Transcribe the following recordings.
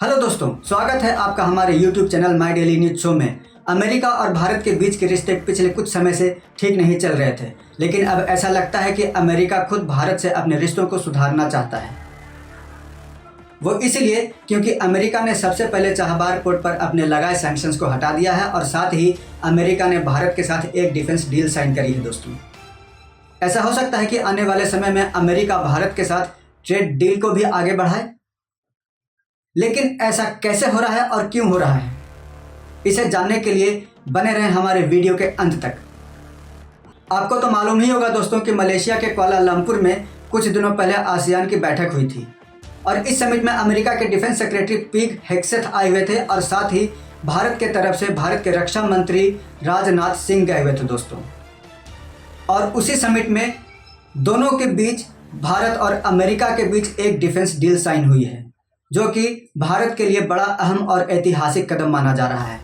Hello दोस्तों, स्वागत है आपका हमारे YouTube channel my daily news show में। अमेरिका और भारत के बीच के रिश्ते पिछले कुछ समय से ठीक नहीं चल रहे थे, लेकिन अब ऐसा लगता है कि अमेरिका खुद भारत से अपने रिश्तों को सुधारना चाहता है। वो इसलिए क्योंकि अमेरिका ने सबसे पहले चाबहार पोर्ट पर अपने लगाए सैंक्शंस को हटा दिया है और साथ ही अमेरिका ने भारत के साथ एक डिफेंस डील साइन करी है। दोस्तों, ऐसा हो सकता है कि आने वाले समय में अमेरिका भारत के साथ ट्रेड डील को भी आगे बढ़ाए, लेकिन ऐसा कैसे हो रहा है और क्यों हो रहा है, इसे जानने के लिए बने रहें हमारे वीडियो के अंत तक। आपको तो मालूम ही होगा दोस्तों कि मलेशिया के कुआलालंपुर में कुछ दिनों पहले आसियान की बैठक हुई थी और इस समिट में अमेरिका के डिफेंस सेक्रेटरी पीट हेग्सेथ आए हुए थे और साथ ही भारत के तरफ से भारत के रक्षा मंत्री राजनाथ सिंह गए हुए थे दोस्तों। और उसी समिट में दोनों के बीच, भारत और अमेरिका के बीच एक डिफेंस डील साइन हुई है, जो कि भारत के लिए बड़ा अहम और ऐतिहासिक कदम माना जा रहा है।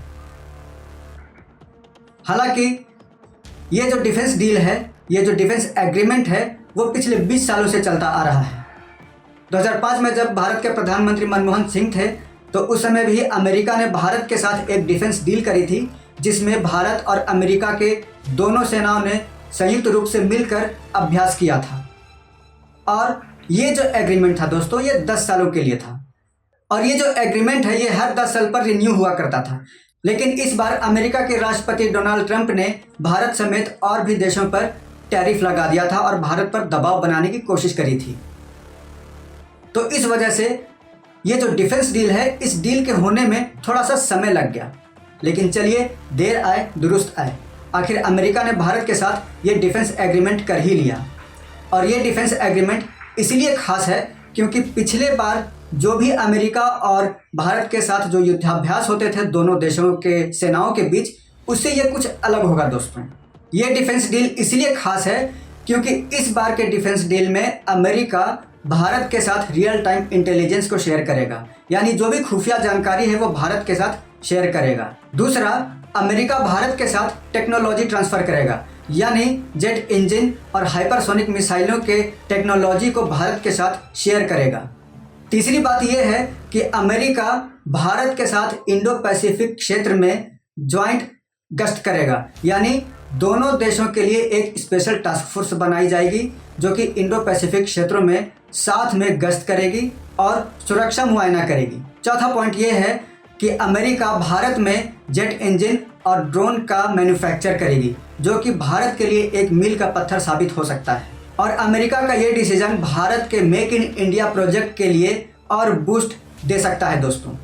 हालांकि ये जो डिफेंस डील है, ये जो डिफेंस एग्रीमेंट है, वो पिछले 20 सालों से चलता आ रहा है। 2005 में जब भारत के प्रधानमंत्री मनमोहन सिंह थे, तो उस समय भी अमेरिका ने भारत के साथ एक डिफेंस डील करी थी, जिसमें भारत और अमेरिका के दोनों सेनाओं ने संयुक्त रूप से मिलकर अभ्यास किया था। और ये जो एग्रीमेंट था दोस्तों, ये 10 सालों के लिए था और ये जो एग्रीमेंट है, ये हर 10 साल पर रिन्यू हुआ करता था। लेकिन इस बार अमेरिका के राष्ट्रपति डोनाल्ड ट्रंप ने भारत समेत और भी देशों पर टैरिफ लगा दिया था और भारत पर दबाव बनाने की कोशिश करी थी। तो इस वजह से ये जो डिफेंस डील है, इस डील के होने में थोड़ा सा समय लग गया। लेकिन चलिए, देर आए दुरुस्त आए, आखिर अमेरिका ने भारत के साथ ये डिफेंस एग्रीमेंट कर ही लिया। और ये डिफेंस एग्रीमेंट इसलिए खास है क्योंकि पिछले बार जो भी अमेरिका और भारत के साथ जो युद्धाभ्यास होते थे दोनों देशों के सेनाओं के बीच, उससे ये कुछ अलग होगा दोस्तों। ये डिफेंस डील इसलिए खास है क्योंकि इस बार के डिफेंस डील में अमेरिका भारत के साथ रियल टाइम इंटेलिजेंस को शेयर करेगा, यानी जो भी खुफिया जानकारी है वो भारत के साथ शेयर करेगा। दूसरा, अमेरिका भारत के साथ टेक्नोलॉजी ट्रांसफ़र करेगा, यानी जेट इंजन और हाइपरसोनिक मिसाइलों के टेक्नोलॉजी को भारत के साथ शेयर करेगा। तीसरी बात यह है कि अमेरिका भारत के साथ इंडो पैसिफिक क्षेत्र में ज्वाइंट गश्त करेगा, यानी दोनों देशों के लिए एक स्पेशल टास्क फोर्स बनाई जाएगी जो कि इंडो पैसिफिक क्षेत्रों में साथ में गश्त करेगी और सुरक्षा मुआयना करेगी। चौथा पॉइंट यह है कि अमेरिका भारत में जेट इंजन और ड्रोन का मैन्युफैक्चर करेगी, जो कि भारत के लिए एक मील का पत्थर साबित हो सकता है। और अमेरिका का ये डिसीजन भारत के मेक इन इंडिया प्रोजेक्ट के लिए और बूस्ट दे सकता है दोस्तों।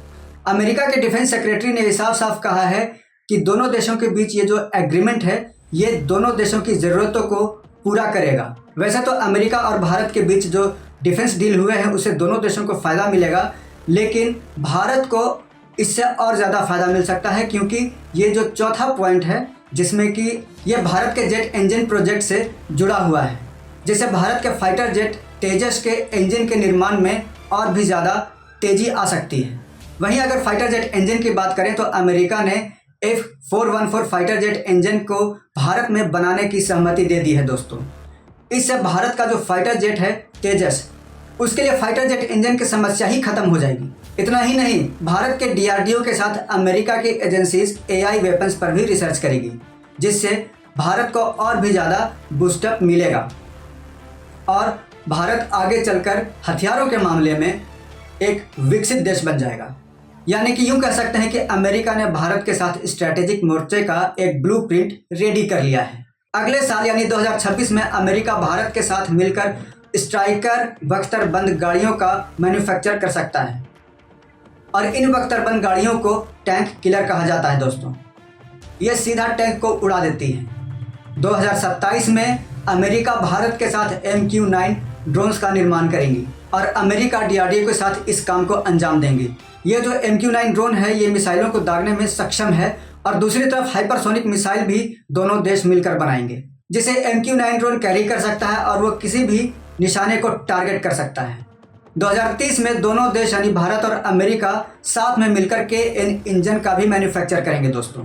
अमेरिका के डिफेंस सेक्रेटरी ने साफ साफ कहा है कि दोनों देशों के बीच ये जो एग्रीमेंट है, ये दोनों देशों की ज़रूरतों को पूरा करेगा। वैसे तो अमेरिका और भारत के बीच जो डिफेंस डील हुए हैं, उससे दोनों देशों को फ़ायदा मिलेगा, लेकिन भारत को इससे और ज़्यादा फ़ायदा मिल सकता है क्योंकि ये जो चौथा पॉइंट है, जिसमें कि ये भारत के जेट इंजन प्रोजेक्ट से जुड़ा हुआ है, जिससे भारत के फाइटर जेट तेजस के इंजन के निर्माण में और भी ज़्यादा तेज़ी आ सकती है। वहीं अगर फाइटर जेट इंजन की बात करें तो अमेरिका ने F414 फाइटर जेट इंजन को भारत में बनाने की सहमति दे दी है दोस्तों। इससे भारत का जो फाइटर जेट है तेजस, उसके लिए फाइटर जेट इंजन की समस्या ही खत्म हो जाएगी। इतना ही नहीं, भारत के DRDO के साथ अमेरिका की एजेंसीज AI वेपन्स पर भी रिसर्च करेगी, जिससे भारत को और भी ज़्यादा बूस्टअप मिलेगा और भारत आगे चलकर हथियारों के मामले में एक विकसित देश बन जाएगा। यानी कि यूँ कह सकते हैं कि अमेरिका ने भारत के साथ स्ट्रैटेजिक मोर्चे का एक ब्लूप्रिंट रेडी कर लिया है। अगले साल यानी 2026 में अमेरिका भारत के साथ मिलकर स्ट्राइकर बख्तरबंद गाड़ियों का मैन्युफैक्चर कर सकता है और इन बख्तरबंद गाड़ियों को टैंक किलर कहा जाता है दोस्तों। ये सीधा टैंक को उड़ा देती है। 2027 में अमेरिका भारत के साथ MQ-9 ड्रोन्स का निर्माण करेंगी और अमेरिका DRDO के साथ इस काम को अंजाम देंगी। ये जो MQ-9 ड्रोन है, ये मिसाइलों को दागने में सक्षम है और दूसरी तरफ हाइपरसोनिक मिसाइल भी दोनों देश मिलकर बनाएंगे, जिसे MQ-9 ड्रोन कैरी कर सकता है और वो किसी भी निशाने को टारगेट कर सकता है। 2030 में दोनों देश यानी भारत और अमेरिका साथ में मिलकर के इन इंजन का भी मैन्युफैक्चर करेंगे दोस्तों।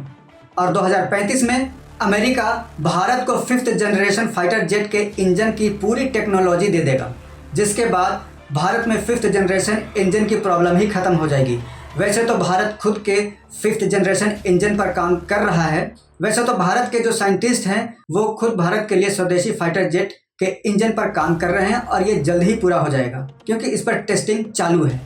और 2035 में अमेरिका भारत को 5th जनरेशन फाइटर जेट के इंजन की पूरी टेक्नोलॉजी दे देगा, जिसके बाद भारत में 5th जनरेशन इंजन की प्रॉब्लम ही खत्म हो जाएगी। वैसे तो भारत खुद के 5th जनरेशन इंजन पर काम कर रहा है। वैसे तो भारत के जो साइंटिस्ट हैं वो खुद भारत के लिए स्वदेशी फाइटर जेट के इंजन पर काम कर रहे हैं और ये जल्द ही पूरा हो जाएगा क्योंकि इस पर टेस्टिंग चालू है।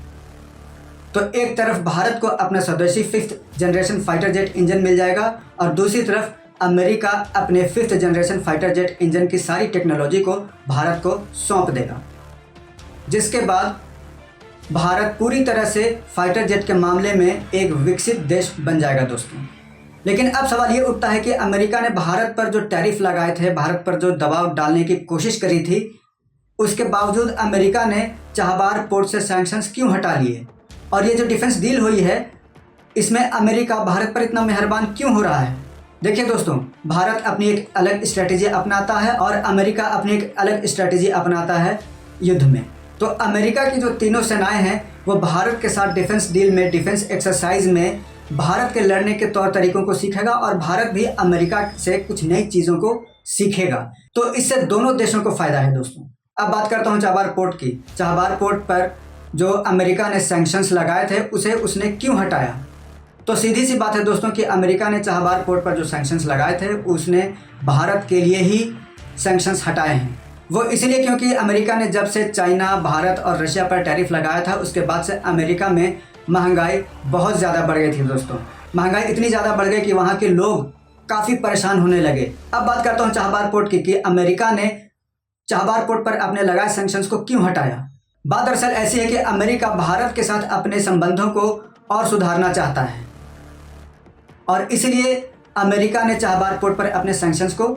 तो एक तरफ भारत को अपना स्वदेशी 5th generation fighter jet engine मिल जाएगा और दूसरी तरफ अमेरिका अपने 5th generation fighter jet engine की सारी टेक्नोलॉजी को भारत को सौंप देगा, जिसके बाद भारत पूरी तरह से फाइटर जेट के मामले में एक विकसित देश बन जाएगा दोस्तों। लेकिन अब सवाल ये उठता है कि अमेरिका ने भारत पर जो टैरिफ लगाए थे, भारत पर जो दबाव डालने की कोशिश करी थी, उसके बावजूद अमेरिका ने चाबहार पोर्ट से सैंक्शंस क्यों हटा लिए? और ये जो डिफेंस डील हुई है इसमें अमेरिका भारत पर इतना मेहरबान क्यों हो रहा है? देखिए दोस्तों, भारत अपनी एक अलग स्ट्रेटेजी अपनाता है और अमेरिका अपनी एक अलग स्ट्रेटेजी अपनाता है युद्ध में। तो अमेरिका की जो तीनों सेनाएं हैं वो भारत के साथ डिफेंस डील में, डिफेंस एक्सरसाइज में भारत के लड़ने के तौर तरीकों को सीखेगा और भारत भी अमेरिका से कुछ नई चीज़ों को सीखेगा। तो इससे दोनों देशों को फ़ायदा है दोस्तों। अब बात करता हूँ चाबहार पोर्ट की। चाबहार पोर्ट पर जो अमेरिका ने सैंक्शंस लगाए थे उसे उसने क्यों हटाया? तो सीधी सी बात है दोस्तों कि अमेरिका ने चाबहार पोर्ट पर जो सैंक्शंस लगाए थे उसने भारत के लिए ही सैंक्शंस हटाए हैं। वो इसलिए क्योंकि अमेरिका ने जब से चाइना, भारत और रशिया पर टैरिफ लगाया था उसके बाद से अमेरिका में महंगाई बहुत ज़्यादा बढ़ गई थी दोस्तों। महंगाई इतनी ज़्यादा बढ़ गई कि वहाँ के लोग काफ़ी परेशान होने लगे। अब बात करता हूँ चाबहार पोर्ट की कि अमेरिका ने चाबहार पोर्ट पर अपने लगाए सैंक्शंस को क्यों हटाया। बात दरअसल ऐसी है कि अमेरिका भारत के साथ अपने संबंधों को और सुधारना चाहता है और इसलिए अमेरिका ने चाबहार पोर्ट पर अपने सैंक्शंस को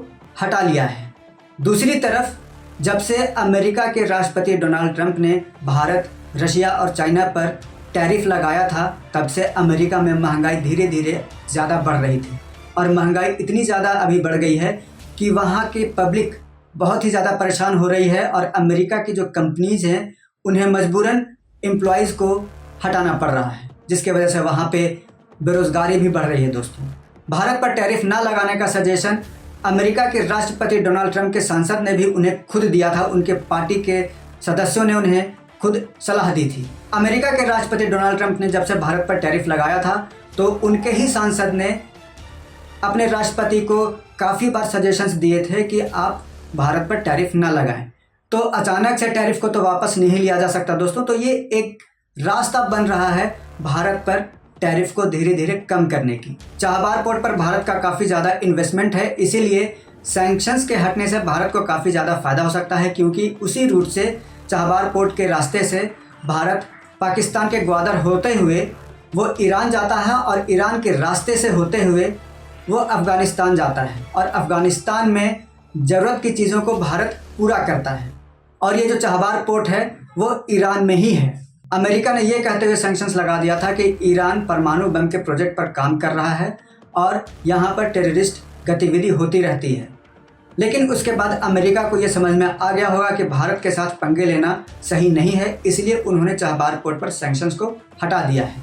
हटा लिया है। दूसरी तरफ जब से अमेरिका के राष्ट्रपति डोनाल्ड ट्रंप ने भारत, रशिया और चाइना पर टैरिफ लगाया था तब से अमेरिका में महंगाई धीरे धीरे ज़्यादा बढ़ रही थी और महंगाई इतनी ज़्यादा अभी बढ़ गई है कि वहाँ की पब्लिक बहुत ही ज़्यादा परेशान हो रही है और अमेरिका की जो कंपनीज़ हैं उन्हें मजबूरन एम्प्लॉयज़ को हटाना पड़ रहा है, जिसके वजह से वहाँ पे बेरोज़गारी भी बढ़ रही है दोस्तों। भारत पर टैरिफ ना लगाने का सजेशन अमेरिका के राष्ट्रपति डोनाल्ड ट्रंप के सांसद ने भी उन्हें खुद दिया था। उनके पार्टी के सदस्यों ने उन्हें खुद सलाह दी थी। अमेरिका के राष्ट्रपति डोनाल्ड ट्रंप ने जब से भारत पर टैरिफ लगाया था तो उनके ही सांसद ने अपने राष्ट्रपति को काफ़ी बार सजेशंस दिए थे कि आप भारत पर टैरिफ ना लगाएं। तो अचानक से टैरिफ को तो वापस नहीं लिया जा सकता दोस्तों। तो ये एक रास्ता बन रहा है भारत पर टैरिफ को धीरे धीरे कम करने की। चाबहार पोर्ट पर भारत का काफ़ी ज़्यादा इन्वेस्टमेंट है, इसीलिए सैंक्शंस के हटने से भारत को काफ़ी ज़्यादा फ़ायदा हो सकता है क्योंकि उसी रूट से चाबहार पोर्ट के रास्ते से भारत पाकिस्तान के ग्वादर होते हुए वो ईरान जाता है और ईरान के रास्ते से होते हुए वो अफ़गानिस्तान जाता है और अफ़गानिस्तान में ज़रूरत की चीज़ों को भारत पूरा करता है। और ये जो चाबहार पोर्ट है वो ईरान में ही है। अमेरिका ने ये कहते हुए सैंक्शंस लगा दिया था कि ईरान परमाणु बम के प्रोजेक्ट पर काम कर रहा है और यहाँ पर टेररिस्ट गतिविधि होती रहती है। लेकिन उसके बाद अमेरिका को ये समझ में आ गया होगा कि भारत के साथ पंगे लेना सही नहीं है, इसलिए उन्होंने चाबहार पोर्ट पर सैंक्शंस को हटा दिया है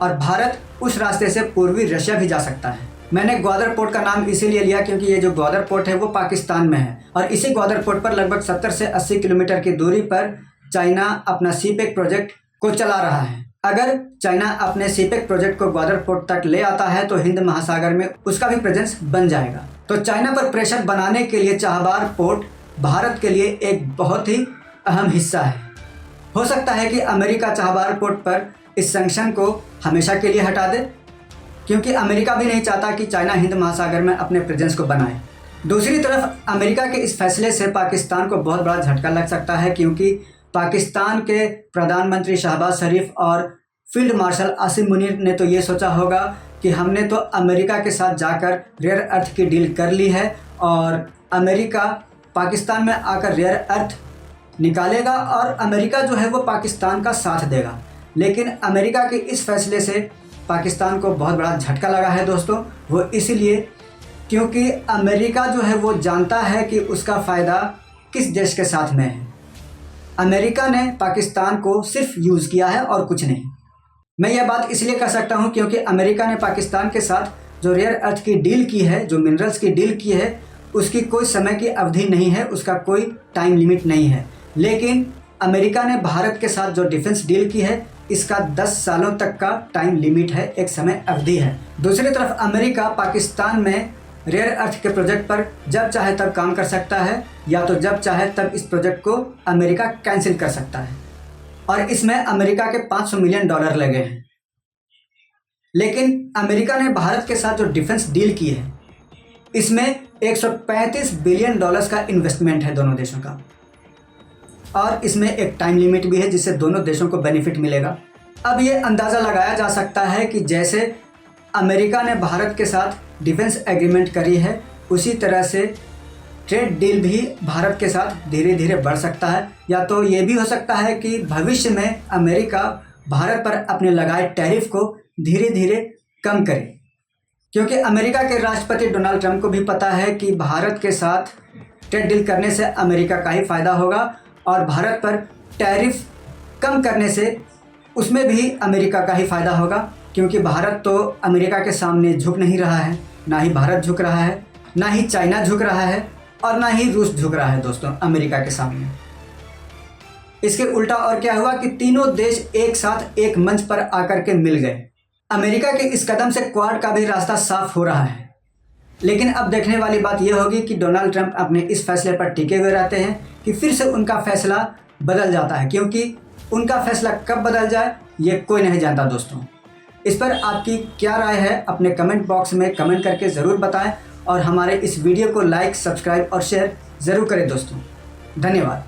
और भारत उस रास्ते से पूर्वी रशिया भी जा सकता है। मैंने ग्वादर पोर्ट का नाम इसीलिए लिया क्योंकि ये जो ग्वादर पोर्ट है वो पाकिस्तान में है और इसी ग्वादर पोर्ट पर लगभग 70 से 80 किलोमीटर की दूरी पर चाइना अपना सीपेक प्रोजेक्ट को चला रहा है। अगर चाइना अपने सीपेक प्रोजेक्ट को ग्वादर पोर्ट तक ले आता है तो हिंद महासागर में उसका भी प्रेजेंस बन जाएगा। तो चाइना पर प्रेशर बनाने के लिए चाबहार पोर्ट भारत के लिए एक बहुत ही अहम हिस्सा है। हो सकता है कि अमेरिका चाबहार पोर्ट पर इस सैंक्शन को हमेशा के लिए हटा दे क्योंकि अमेरिका भी नहीं चाहता कि चाइना हिंद महासागर में अपने प्रेजेंस को बनाए। दूसरी तरफ अमेरिका के इस फैसले से पाकिस्तान को बहुत बड़ा झटका लग सकता है क्योंकि पाकिस्तान के प्रधानमंत्री शहबाज शरीफ और फील्ड मार्शल आसिम मुनीर ने तो ये सोचा होगा कि हमने तो अमेरिका के साथ जाकर रेयर अर्थ की डील कर ली है और अमेरिका पाकिस्तान में आकर रेयर अर्थ निकालेगा और अमेरिका जो है वो पाकिस्तान का साथ देगा। लेकिन अमेरिका के इस फैसले से पाकिस्तान को बहुत बड़ा झटका लगा है दोस्तों। वो इसलिए क्योंकि अमेरिका जो है वो जानता है कि उसका फ़ायदा किस देश के साथ में है। अमेरिका ने पाकिस्तान को सिर्फ यूज़ किया है और कुछ नहीं। मैं यह बात इसलिए कह सकता हूं क्योंकि अमेरिका ने पाकिस्तान के साथ जो रेयर अर्थ की डील की है, जो मिनरल्स की डील की है, उसकी कोई समय की अवधि नहीं है, उसका कोई टाइम लिमिट नहीं है। लेकिन अमेरिका ने भारत के साथ जो डिफेंस डील की है इसका 10 सालों तक का टाइम लिमिट है, एक समय अवधि है। दूसरी तरफ अमेरिका पाकिस्तान में रेयर अर्थ के प्रोजेक्ट पर जब चाहे तब काम कर सकता है, या तो जब चाहे तब इस प्रोजेक्ट को अमेरिका कैंसिल कर सकता है, और इसमें अमेरिका के $500 मिलियन लगे हैं। लेकिन अमेरिका ने भारत के साथ जो डिफेंस डील की है, इसमें $135 बिलियन का इन्वेस्टमेंट है दोनों देशों का, और इसमें एक टाइम लिमिट भी है जिससे दोनों देशों को बेनिफिट मिलेगा। अब ये अंदाज़ा लगाया जा सकता है कि जैसे अमेरिका ने भारत के साथ डिफेंस एग्रीमेंट करी है, उसी तरह से ट्रेड डील भी भारत के साथ धीरे धीरे बढ़ सकता है। या तो ये भी हो सकता है कि भविष्य में अमेरिका भारत पर अपने लगाए टैरिफ को धीरे धीरे कम करे, क्योंकि अमेरिका के राष्ट्रपति डोनाल्ड ट्रंप को भी पता है कि भारत के साथ ट्रेड डील करने से अमेरिका का ही फ़ायदा होगा, और भारत पर टैरिफ कम करने से उसमें भी अमेरिका का ही फ़ायदा होगा, क्योंकि भारत तो अमेरिका के सामने झुक नहीं रहा है, ना ही भारत झुक रहा है, ना ही चाइना झुक रहा है, और ना ही रूस झुक रहा है दोस्तों अमेरिका के सामने। इसके उल्टा और क्या हुआ कि तीनों देश एक साथ एक मंच पर आकर के मिल गए। अमेरिका के इस कदम से क्वाड का भी रास्ता साफ हो रहा है। लेकिन अब देखने वाली बात यह होगी कि डोनाल्ड ट्रंप अपने इस फैसले पर टिके हुए रहते हैं कि फिर से उनका फैसला बदल जाता है, क्योंकि उनका फैसला कब बदल जाए ये कोई नहीं जानता दोस्तों। इस पर आपकी क्या राय है अपने कमेंट बॉक्स में कमेंट करके ज़रूर बताएं, और हमारे इस वीडियो को लाइक, सब्सक्राइब और शेयर ज़रूर करें दोस्तों। धन्यवाद।